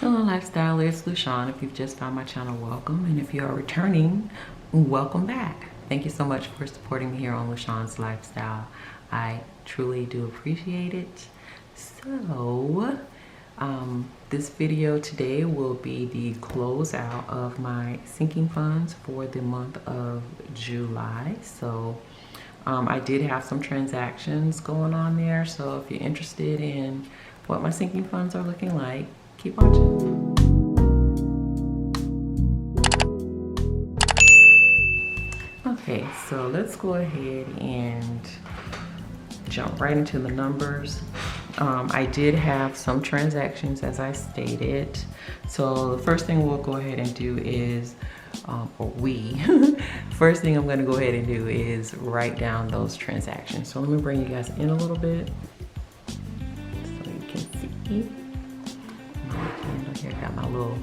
Hello Lifestyle, it's Lushawn. If you've just found my channel, welcome. And if you are returning, welcome back. Thank you so much for supporting me here on Lushawn's Lifestyle. I truly do appreciate it. So, this video today will be the closeout of my sinking funds for the month of July. So, I did have some transactions going on there. So if you're interested in what my sinking funds are looking like, keep watching. Okay, so let's go ahead and jump right into the numbers. I did have some transactions as I stated. So the first thing we'll go ahead and do is, first thing I'm gonna go ahead and do is write down those transactions. So let me bring you guys in a little bit so you can see. Candle here, got my little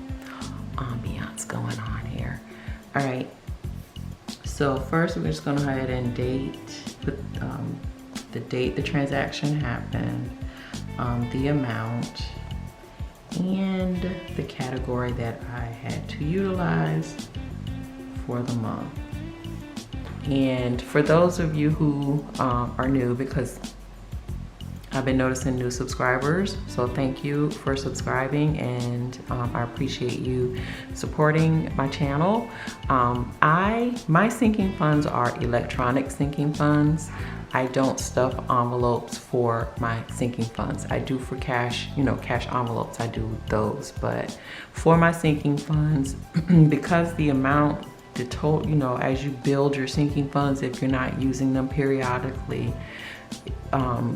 ambiance going on here. All right, so first we're just going to go ahead and put the date the transaction happened, the amount, and the category that I had to utilize for the month. And for those of you who are new, because I've been noticing new subscribers, so thank you for subscribing, and I appreciate you supporting my channel. My sinking funds are electronic sinking funds. I don't stuff envelopes for my sinking funds. I do for cash, cash envelopes, I do those. But for my sinking funds, because the amount, the total, as you build your sinking funds, if you're not using them periodically,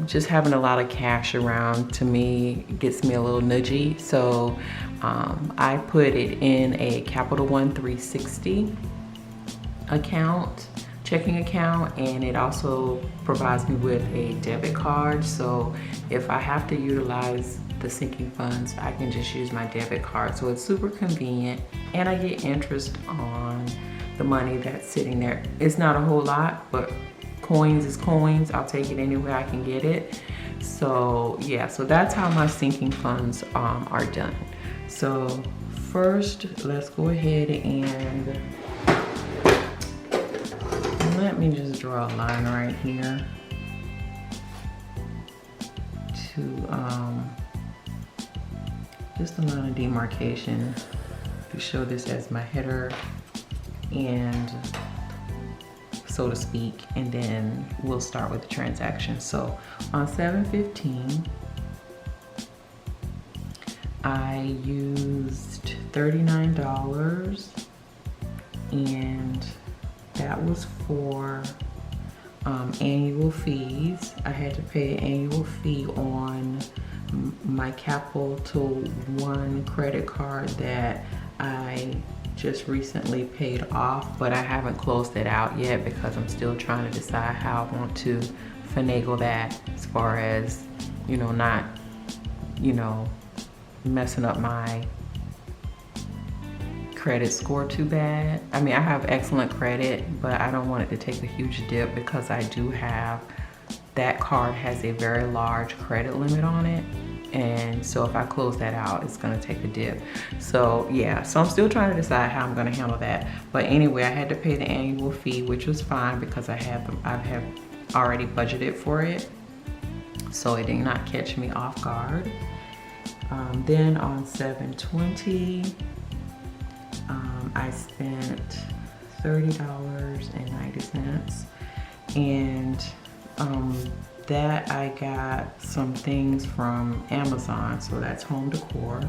just having a lot of cash around to me gets me a little nudgy. So I put it in a Capital One 360 account, checking account, and it also provides me with a debit card. So if I have to utilize the sinking funds, I can just use my debit card. So it's super convenient, and I get interest on the money that's sitting there. It's not a whole lot, but coins is coins. I'll take it any way I can get it. So yeah, so that's how my sinking funds are done. So first, let's go ahead and let me just draw a line right here to just a line of demarcation to show this as my header, and so to speak, and then we'll start with the transaction. So on 7/15, I used $39, and that was for annual fees. I had to pay an annual fee on my Capital One credit card that I just recently paid off, but I haven't closed it out yet because I'm still trying to decide how I want to finagle that, as far as not messing up my credit score too bad. I mean, I have excellent credit, but I don't want it to take a huge dip because I do have, that card has a very large credit limit on it. And so if I close that out, it's gonna take a dip. So yeah, so I'm still trying to decide how I'm gonna handle that. But anyway, I had to pay the annual fee, which was fine because I have already budgeted for it. So it did not catch me off guard. Then on 7/20, I spent $30.90, and that I got some things from Amazon, so that's home decor.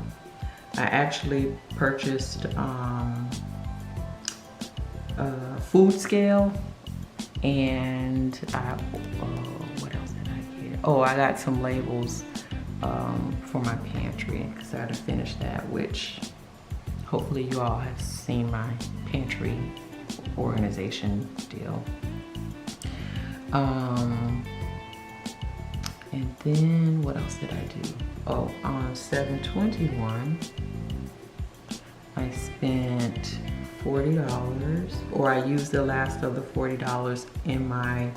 I actually purchased a food scale, and what else did I get? Oh, I got some labels for my pantry because I had to finish that, which hopefully you all have seen my pantry organization deal. And then what else did I do? Oh, on 7/21, I spent $40, or I used the last of the $40 in my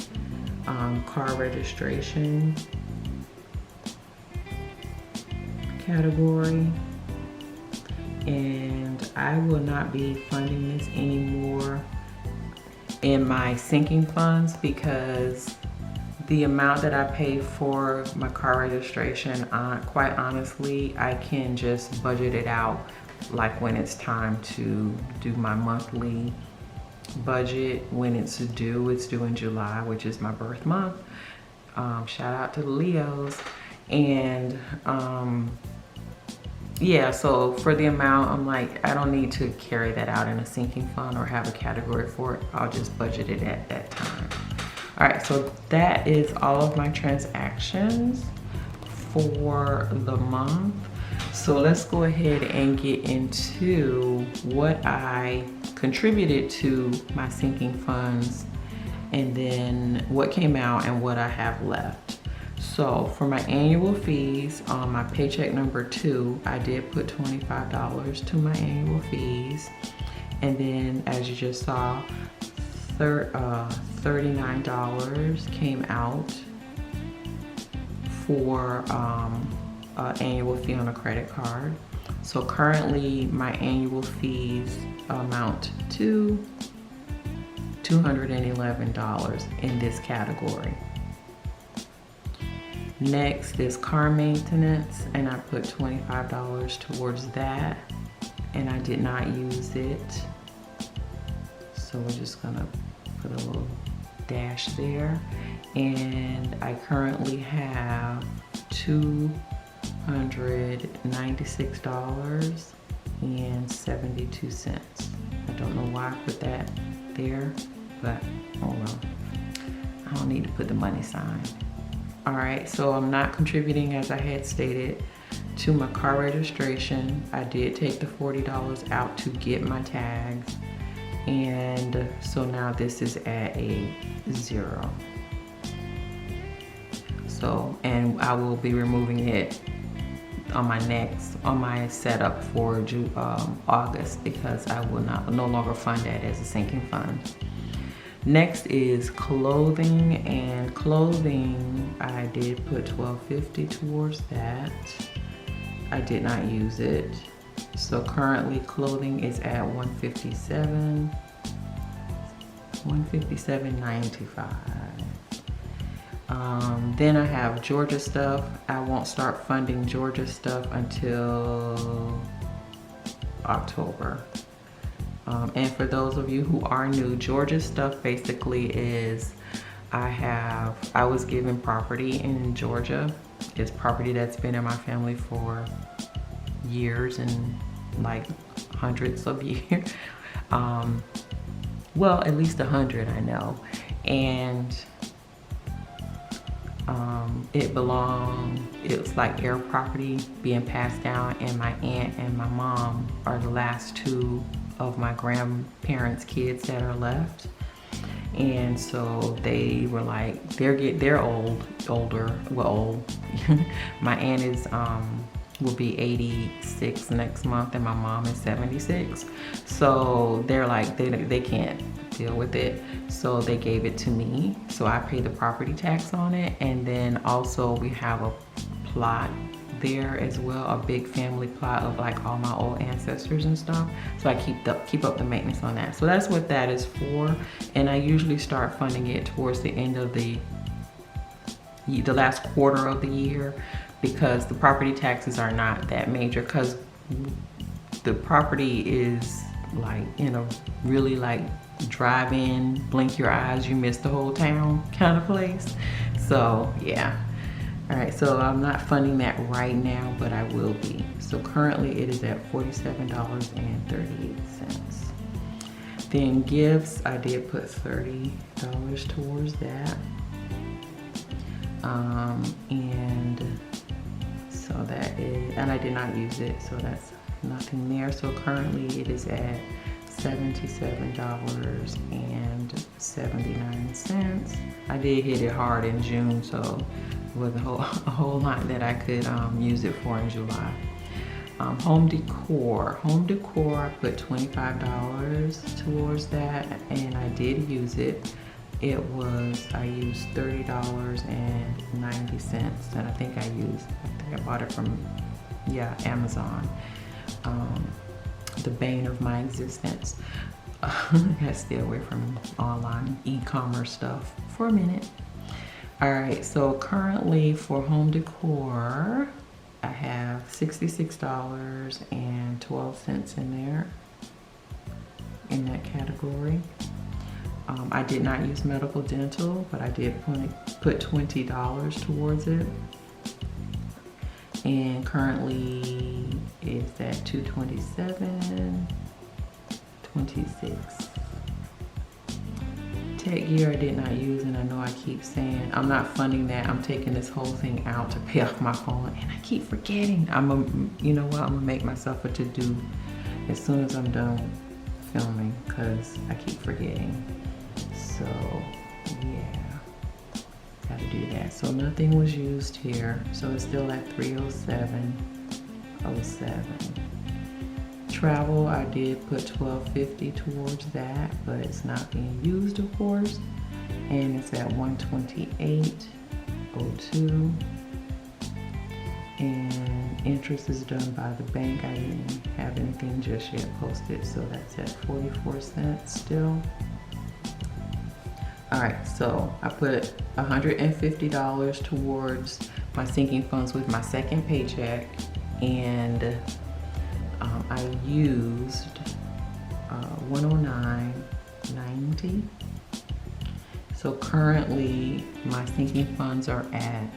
car registration category. and I will not be funding this anymore in my sinking funds because the amount that I pay for my car registration, quite honestly, I can just budget it out like when it's time to do my monthly budget. When it's due in July, which is my birth month. Shout out to the Leos. And yeah, so for the amount, I'm like, I don't need to carry that out in a sinking fund or have a category for it. I'll just budget it at that time. All right, so that is all of my transactions for the month. So let's go ahead and get into what I contributed to my sinking funds, and then what came out and what I have left. So for my annual fees, on my paycheck number 2, I did put $25 to my annual fees. And then as you just saw, $39 came out for annual fee on a credit card. So currently my annual fees amount to $211 in this category. Next is car maintenance, and I put $25 towards that, and I did not use it. So we're just gonna put a little dash there. And I currently have $296.72. I don't know why I put that there, but oh well. I don't need to put the money sign. All right, so I'm not contributing, as I had stated, to my car registration. I did take the $40 out to get my tags. And so now this is at a 0. So, and I will be removing it on my setup for August, because I will no longer fund that as a sinking fund. Next is clothing, and clothing, I did put $12.50 towards that. I did not use it. So currently clothing is at $157.95. Then I have Georgia stuff. I won't start funding Georgia stuff until October. And for those of you who are new, Georgia stuff basically is, I was given property in Georgia. It's property that's been in my family for years and like hundreds of years. Well, at least 100, I know. And it's like air property being passed down, and my aunt and my mom are the last 2 of my grandparents' kids that are left. And so they were like, they're older. My aunt is will be 86 next month, and my mom is 76. So they're like, they can't deal with it. So they gave it to me. So I pay the property tax on it. And then also we have a plot there as well, a big family plot of like all my old ancestors and stuff. So I keep up the maintenance on that. So that's what that is for. And I usually start funding it towards the end of the last quarter of the year, because the property taxes are not that major, because the property is like in a really like drive in, blink your eyes, you miss the whole town kind of place. So yeah. All right, so I'm not funding that right now, but I will be. So currently it is at $47.38. Then gifts, I did put $30 towards that. And so that is, and I did not use it, so that's nothing there. So currently it is at $77.79. I did hit it hard in June, so it wasn't a whole lot that I could use it for in July. Home decor, I put $25 towards that, and I did use it. I used $30.90, and I think I bought it from, Amazon. the bane of my existence. I gotta stay away from online e-commerce stuff for a minute. All right, so currently for home decor, I have $66.12 in there, in that category. I did not use medical dental, but I did put $20 towards it. And currently it's at $227.26. Tech gear I did not use, and I know I keep saying I'm not funding that. I'm taking this whole thing out to pay off my phone, and I keep forgetting. You know what? I'm gonna make myself a to-do as soon as I'm done filming, because I keep forgetting. So yeah, gotta do that. So nothing was used here, so it's still at $307.07. Travel, I did put $12.50 towards that, but it's not being used, of course, and it's at $128.02. And interest is done by the bank. I didn't have anything just yet posted, so that's at 44 cents still. All right, so I put $150 towards my sinking funds with my second paycheck, and I used $109.90. So currently my sinking funds are at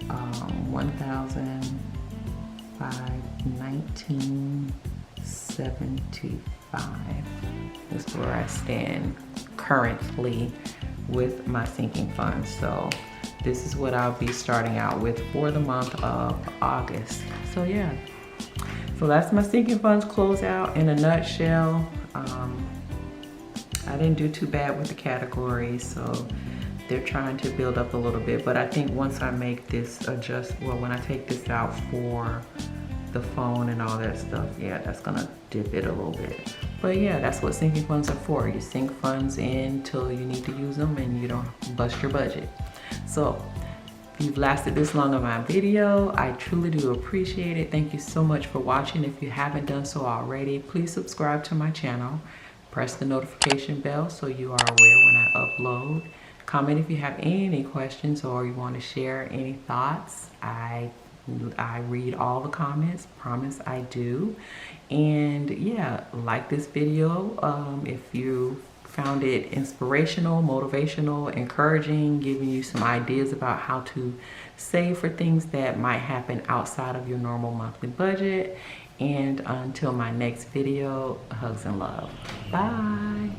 $1,519.75. That's where I stand currently with my sinking funds. So this is what I'll be starting out with for the month of August. So yeah, so that's my sinking funds closeout in a nutshell. I didn't do too bad with the categories, so they're trying to build up a little bit, but I think once I make this when I take this out for the phone and all that stuff, yeah, that's gonna dip it a little bit. But yeah, that's what sinking funds are for. You sink funds in till you need to use them and you don't bust your budget. So if you've lasted this long on my video, I truly do appreciate it. Thank you so much for watching. If you haven't done so already, please subscribe to my channel. Press the notification bell so you are aware when I upload. Comment if you have any questions or you want to share any thoughts. I read all the comments, promise I do. And yeah, like this video if you found it inspirational, motivational, encouraging, giving you some ideas about how to save for things that might happen outside of your normal monthly budget. And until my next video, hugs and love. Bye.